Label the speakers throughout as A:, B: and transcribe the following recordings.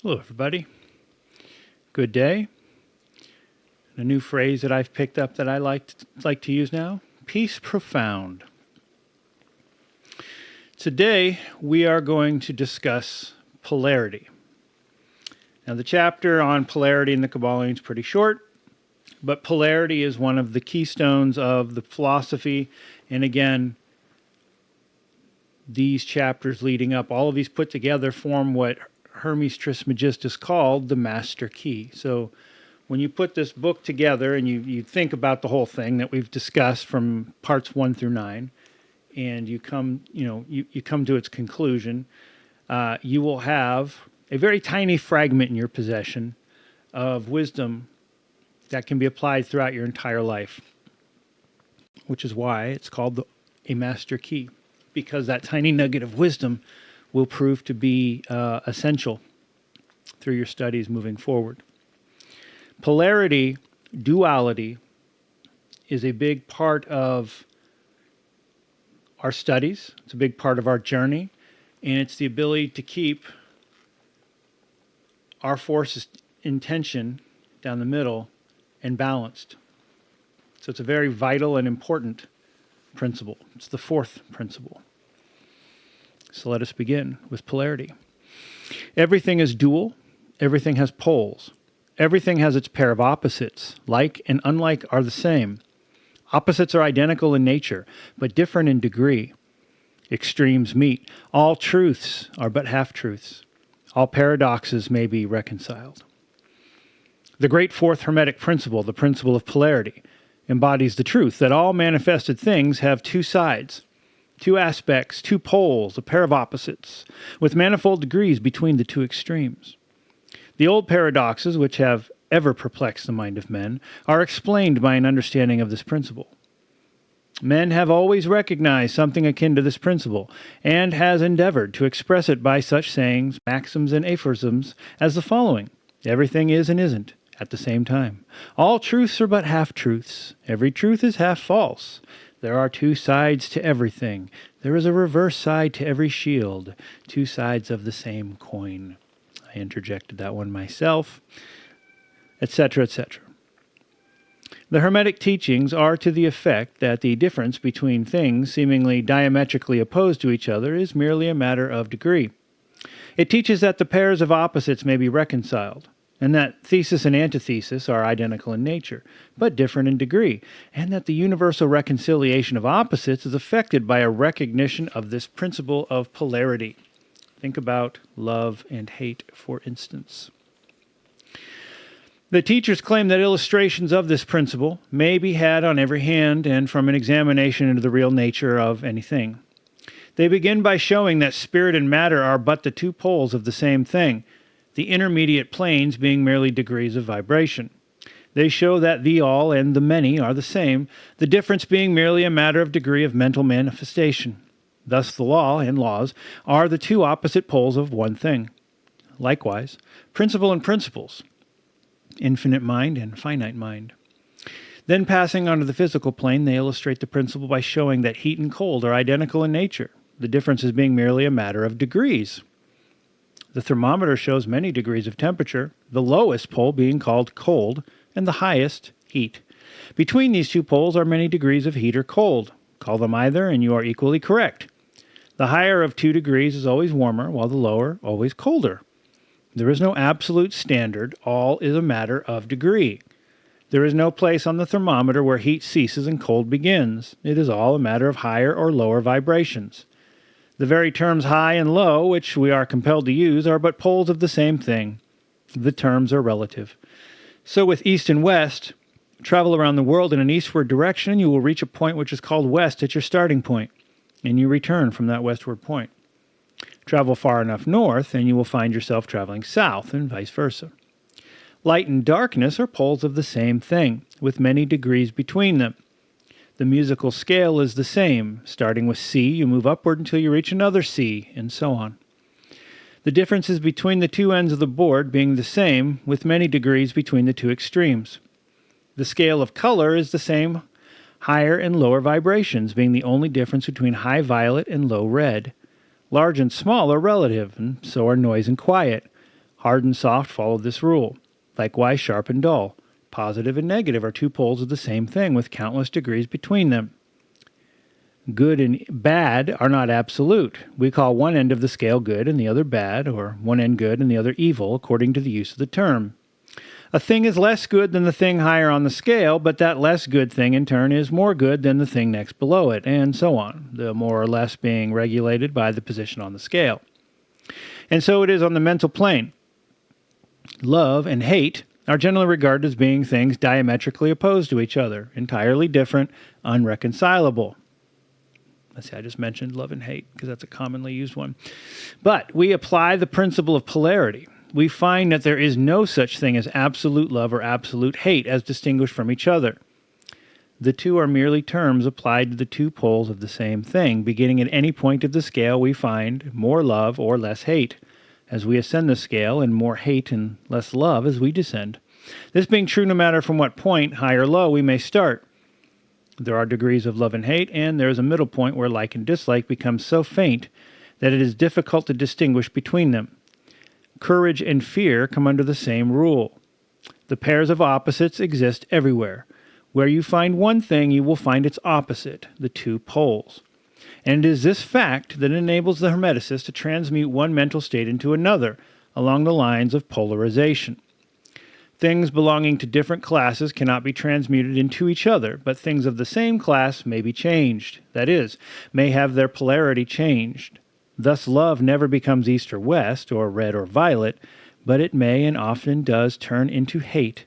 A: Hello, everybody. Good day. A new phrase that I've picked up that I like to use now: peace profound. Today, we are going to discuss polarity. Now, the chapter on polarity in the Kabbalah is pretty short, but polarity is one of the keystones of the philosophy. And again, these chapters leading up, all of these put together form what Hermes Trismegistus called the master key. So when you put this book together and you think about the whole thing that we've discussed from parts 1 through 9, and you come to its conclusion, you will have a very tiny fragment in your possession of wisdom that can be applied throughout your entire life, which is why it's called a master key, because that tiny nugget of wisdom will prove to be essential through your studies moving forward. Polarity, duality, is a big part of our studies. It's a big part of our journey, and it's the ability to keep our forces in tension down the middle and balanced. So it's a very vital and important principle. It's the fourth principle. So let us begin with polarity. Everything is dual. Everything has poles. Everything has its pair of opposites. Like and unlike are the same. Opposites are identical in nature, but different in degree. Extremes meet. All truths are but half-truths. All paradoxes may be reconciled. The great fourth Hermetic Principle, the principle of polarity, embodies the truth that all manifested things have two sides, two aspects, two poles, a pair of opposites, with manifold degrees between the two extremes. The old paradoxes, which have ever perplexed the mind of men, are explained by an understanding of this principle. Men have always recognized something akin to this principle, and has endeavored to express it by such sayings, maxims, and aphorisms as the following: everything is and isn't at the same time. All truths are but half-truths. Every truth is half false. There are two sides to everything. There is a reverse side to every shield. Two sides of the same coin. I interjected that one myself, etc., etc. The Hermetic teachings are to the effect that the difference between things seemingly diametrically opposed to each other is merely a matter of degree. It teaches that the pairs of opposites may be reconciled, and that thesis and antithesis are identical in nature, but different in degree, and that the universal reconciliation of opposites is affected by a recognition of this principle of polarity. Think about love and hate, for instance. The teachers claim that illustrations of this principle may be had on every hand and from an examination into the real nature of anything. They begin by showing that spirit and matter are but the two poles of the same thing, the intermediate planes being merely degrees of vibration. They show that the all and the many are the same, the difference being merely a matter of degree of mental manifestation. Thus the law and laws are the two opposite poles of one thing. Likewise, principle and principles, infinite mind and finite mind. Then passing onto the physical plane, they illustrate the principle by showing that heat and cold are identical in nature, the differences being merely a matter of degrees. The thermometer shows many degrees of temperature, the lowest pole being called cold, and the highest, heat. Between these two poles are many degrees of heat or cold. Call them either, and you are equally correct. The higher of 2 degrees is always warmer, while the lower always colder. There is no absolute standard. All is a matter of degree. There is no place on the thermometer where heat ceases and cold begins. It is all a matter of higher or lower vibrations. The very terms high and low, which we are compelled to use, are but poles of the same thing. The terms are relative. So with east and west, travel around the world in an eastward direction, you will reach a point which is called west at your starting point, and you return from that westward point. Travel far enough north, and you will find yourself traveling south, and vice versa. Light and darkness are poles of the same thing, with many degrees between them. The musical scale is the same. Starting with C, you move upward until you reach another C, and so on. The differences between the two ends of the board being the same, with many degrees between the two extremes. The scale of color is the same, higher and lower vibrations being the only difference between high violet and low red. Large and small are relative, and so are noise and quiet. Hard and soft follow this rule. Likewise, sharp and dull. Positive and negative are two poles of the same thing with countless degrees between them. Good and bad are not absolute. We call one end of the scale good and the other bad, or one end good and the other evil, according to the use of the term. A thing is less good than the thing higher on the scale, but that less good thing in turn is more good than the thing next below it, and so on, the more or less being regulated by the position on the scale. And so it is on the mental plane. Love and hate are generally regarded as being things diametrically opposed to each other, entirely different, unreconcilable. Let's see, I just mentioned love and hate because that's a commonly used one. But we apply the principle of polarity. We find that there is no such thing as absolute love or absolute hate as distinguished from each other. The two are merely terms applied to the two poles of the same thing. Beginning at any point of the scale, we find more love or less hate as we ascend the scale, and more hate and less love as we descend. This being true no matter from what point, high or low, we may start. There are degrees of love and hate, and there is a middle point where like and dislike become so faint that it is difficult to distinguish between them. Courage and fear come under the same rule. The pairs of opposites exist everywhere. Where you find one thing, you will find its opposite, the two poles. And it is this fact that enables the Hermeticist to transmute one mental state into another along the lines of polarization. Things belonging to different classes cannot be transmuted into each other, but things of the same class may be changed, that is, may have their polarity changed. Thus love never becomes east or west, or red or violet, but it may and often does turn into hate,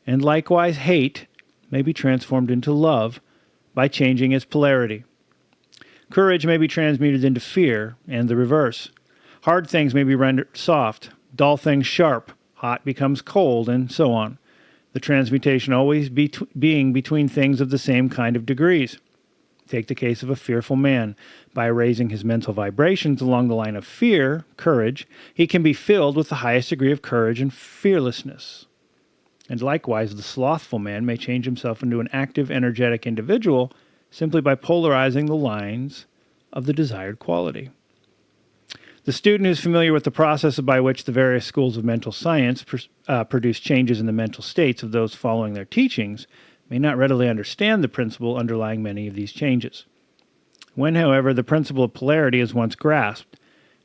A: and likewise hate may be transformed into love by changing its polarity. Courage may be transmuted into fear, and the reverse. Hard things may be rendered soft, dull things sharp, hot becomes cold, and so on. The transmutation always being between things of the same kind of degrees. Take the case of a fearful man. By raising his mental vibrations along the line of fear, courage, he can be filled with the highest degree of courage and fearlessness. And likewise, the slothful man may change himself into an active, energetic individual simply by polarizing the lines of the desired quality. The student who is familiar with the process by which the various schools of mental science produce changes in the mental states of those following their teachings may not readily understand the principle underlying many of these changes. When, however, the principle of polarity is once grasped,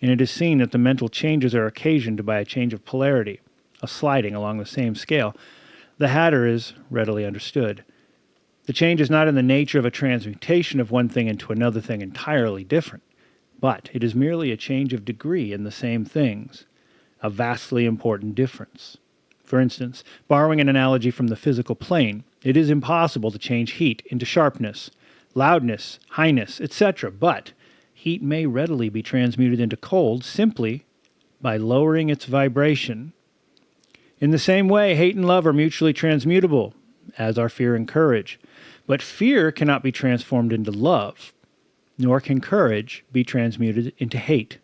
A: and it is seen that the mental changes are occasioned by a change of polarity, a sliding along the same scale, the hatter is readily understood. The change is not in the nature of a transmutation of one thing into another thing entirely different, but it is merely a change of degree in the same things, a vastly important difference. For instance, borrowing an analogy from the physical plane, it is impossible to change heat into sharpness, loudness, highness, etc., but heat may readily be transmuted into cold simply by lowering its vibration. In the same way, hate and love are mutually transmutable, as are fear and courage. But fear cannot be transformed into love, nor can courage be transmuted into hate.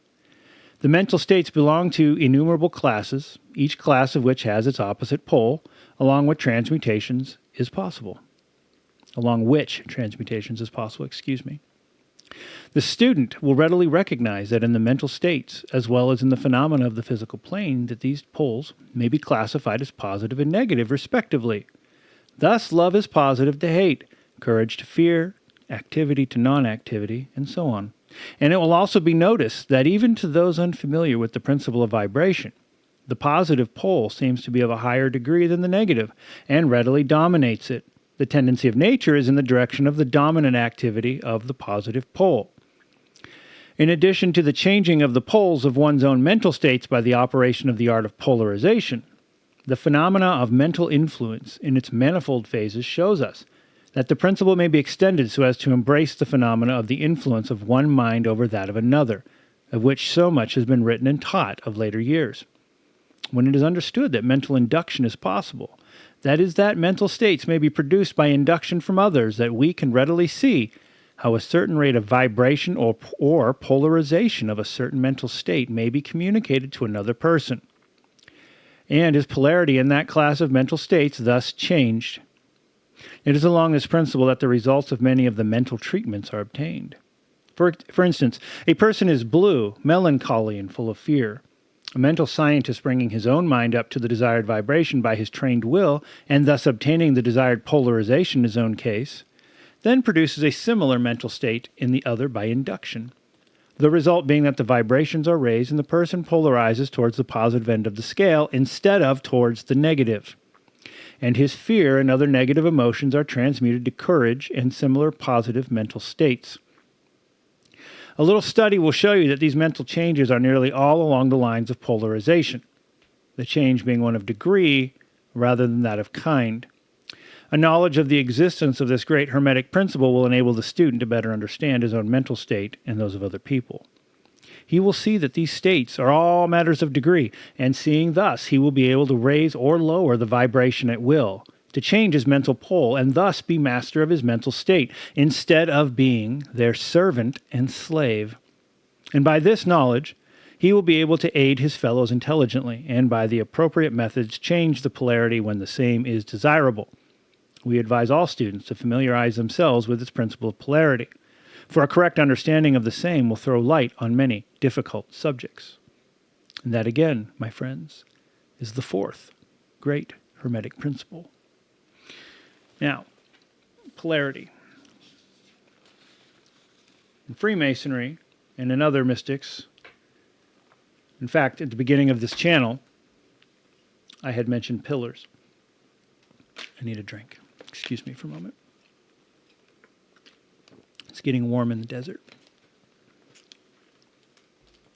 A: The mental states belong to innumerable classes, each class of which has its opposite pole, along which transmutations is possible. The student will readily recognize that in the mental states, as well as in the phenomena of the physical plane, that these poles may be classified as positive and negative, respectively. Thus, love is positive to hate, courage to fear, activity to non-activity, and so on. And it will also be noticed that even to those unfamiliar with the principle of vibration, the positive pole seems to be of a higher degree than the negative, and readily dominates it. The tendency of nature is in the direction of the dominant activity of the positive pole. In addition to the changing of the poles of one's own mental states by the operation of the art of polarization, the phenomena of mental influence in its manifold phases shows us that the principle may be extended so as to embrace the phenomena of the influence of one mind over that of another, of which so much has been written and taught of later years. When it is understood that mental induction is possible, that is, that mental states may be produced by induction from others, that we can readily see how a certain rate of vibration or polarization of a certain mental state may be communicated to another person, and his polarity in that class of mental states thus changed. It is along this principle that the results of many of the mental treatments are obtained. For instance, a person is blue, melancholy, and full of fear. A mental scientist bringing his own mind up to the desired vibration by his trained will, and thus obtaining the desired polarization in his own case, then produces a similar mental state in the other by induction. The result being that the vibrations are raised and the person polarizes towards the positive end of the scale instead of towards the negative. And his fear and other negative emotions are transmuted to courage and similar positive mental states. A little study will show you that these mental changes are nearly all along the lines of polarization, the change being one of degree rather than that of kind. A knowledge of the existence of this great Hermetic principle will enable the student to better understand his own mental state and those of other people. He will see that these states are all matters of degree, and seeing thus, he will be able to raise or lower the vibration at will, to change his mental pole, and thus be master of his mental state, instead of being their servant and slave. And by this knowledge, he will be able to aid his fellows intelligently, and by the appropriate methods change the polarity when the same is desirable. We advise all students to familiarize themselves with this principle of polarity, for a correct understanding of the same will throw light on many difficult subjects. And that again, my friends, is the fourth great Hermetic principle. Now, polarity. In Freemasonry and in other mystics, in fact, at the beginning of this channel, I had mentioned pillars. I need a drink. Excuse me for a moment. It's getting warm in the desert.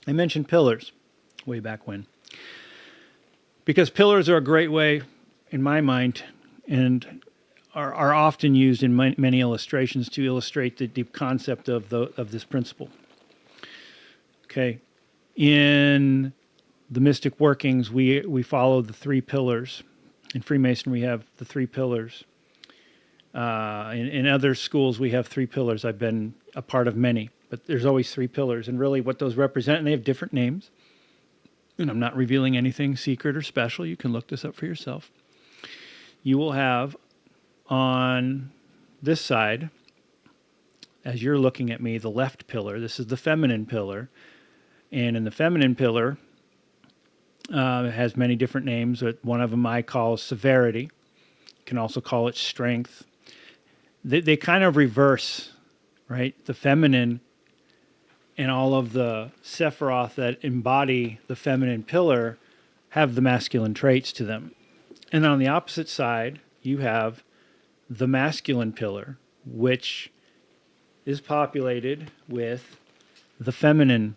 A: I mentioned pillars way back when, because pillars are a great way, in my mind, and are often used in many illustrations to illustrate the deep concept of this principle. Okay, in the mystic workings, we follow the three pillars. In Freemasonry, we have the three pillars. In other schools, we have three pillars. I've been a part of many, but there's always three pillars. And really what those represent, and they have different names. And I'm not revealing anything secret or special. You can look this up for yourself. You will have on this side, as you're looking at me, the left pillar. This is the feminine pillar. And in the feminine pillar, it has many different names. One of them I call severity. You can also call it strength. They kind of reverse, right? The feminine and all of the Sephiroth that embody the feminine pillar have the masculine traits to them. And on the opposite side, you have the masculine pillar, which is populated with the feminine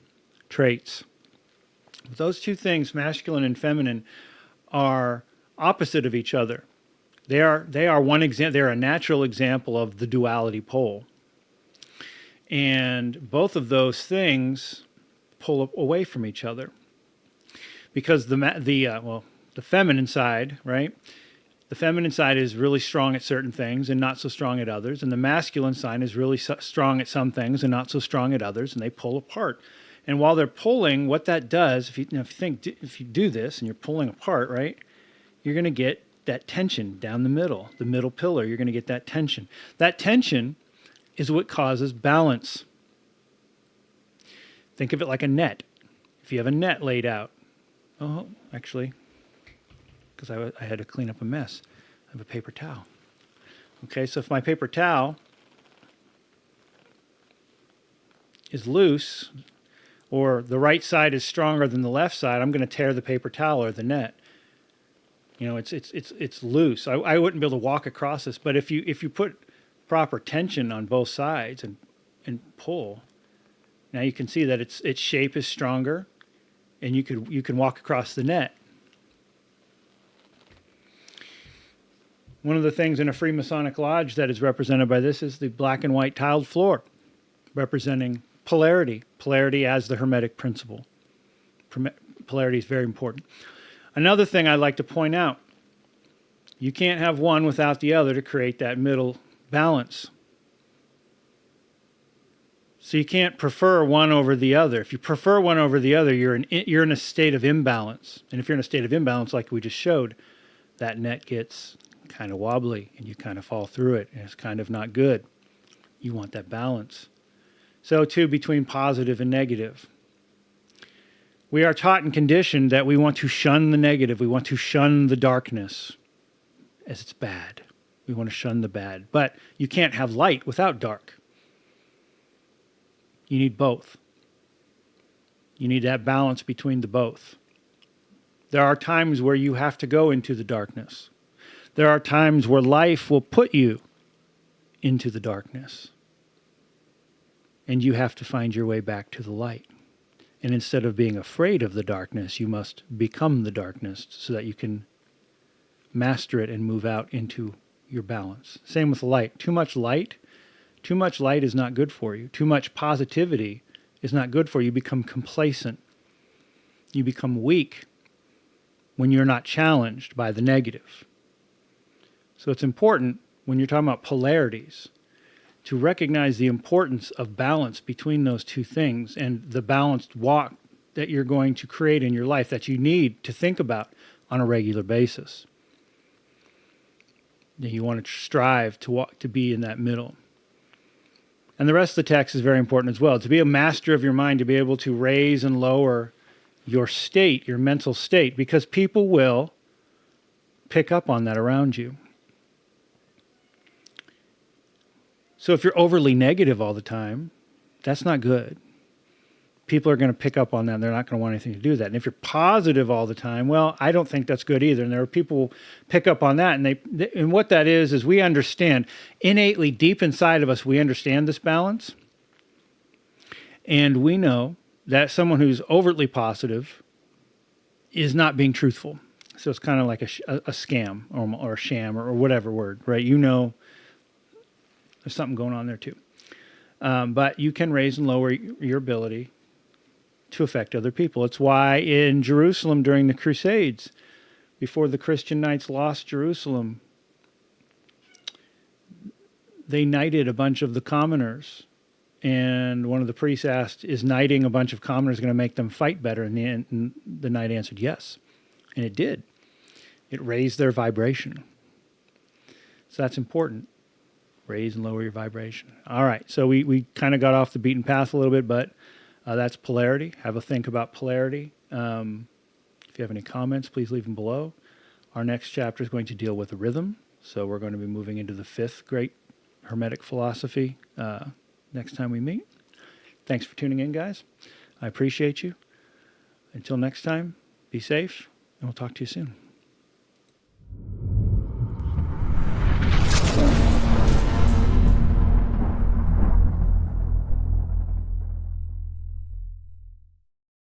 A: traits. Those two things, masculine and feminine, are opposite of each other. They are one example. They're a natural example of the duality pole, and both of those things pull away from each other because the feminine side, right? The feminine side is really strong at certain things and not so strong at others, and the masculine side is really strong at some things and not so strong at others, and they pull apart. And while they're pulling, what that does, if you do this and you're pulling apart, right, you're going to get that tension down the middle pillar. You're going to get that tension. That tension is what causes balance. Think of it like a net. If you have a net laid out, actually, because I had to clean up a mess, I have a paper towel. Okay, so if my paper towel is loose, or the right side is stronger than the left side, I'm going to tear the paper towel or the net. You know, it's loose. I wouldn't be able to walk across this, but if you put proper tension on both sides and pull, now you can see that its shape is stronger, and you can walk across the net. One of the things in a Freemasonic lodge that is represented by this is the black and white tiled floor, representing polarity. Polarity as the Hermetic principle. Polarity is very important. Another thing I'd like to point out, you can't have one without the other to create that middle balance. So you can't prefer one over the other. If you prefer one over the other, you're in a state of imbalance. And if you're in a state of imbalance, like we just showed, that net gets kind of wobbly and you kind of fall through it, and it's kind of not good. You want that balance. So too between positive and negative. We are taught and conditioned that we want to shun the negative. We want to shun the darkness as it's bad. We want to shun the bad. But you can't have light without dark. You need both. You need that balance between the both. There are times where you have to go into the darkness. There are times where life will put you into the darkness. And you have to find your way back to the light. And instead of being afraid of the darkness, you must become the darkness so that you can master it and move out into your balance. Same with light. Too much light is not good for you. Too much positivity is not good for you. You become complacent. You become weak when you're not challenged by the negative. So it's important when you're talking about polarities to recognize the importance of balance between those two things and the balanced walk that you're going to create in your life that you need to think about on a regular basis. You want to strive to walk, to be in that middle. And the rest of the text is very important as well. To be a master of your mind, to be able to raise and lower your state, your mental state, because people will pick up on that around you. So if you're overly negative all the time, that's not good. People are going to pick up on that and they're not going to want anything to do with that. And if you're positive all the time, well, I don't think that's good either. And there are people who pick up on that. And what that is we understand innately deep inside of us, we understand this balance. And we know that someone who's overtly positive is not being truthful. So it's kind of like a scam or a sham or whatever word, right? You know, there's something going on there too. But you can raise and lower your ability to affect other people. It's why in Jerusalem during the Crusades, before the Christian knights lost Jerusalem, they knighted a bunch of the commoners. And one of the priests asked, is knighting a bunch of commoners going to make them fight better? And the knight answered yes. And it did. It raised their vibration. So that's important. Raise and lower your vibration. All right. So we kind of got off the beaten path a little bit, but that's polarity. Have a think about polarity. If you have any comments, please leave them below. Our next chapter is going to deal with rhythm. So we're going to be moving into the fifth great Hermetic philosophy next time we meet. Thanks for tuning in, guys. I appreciate you. Until next time, be safe, and we'll talk to you soon.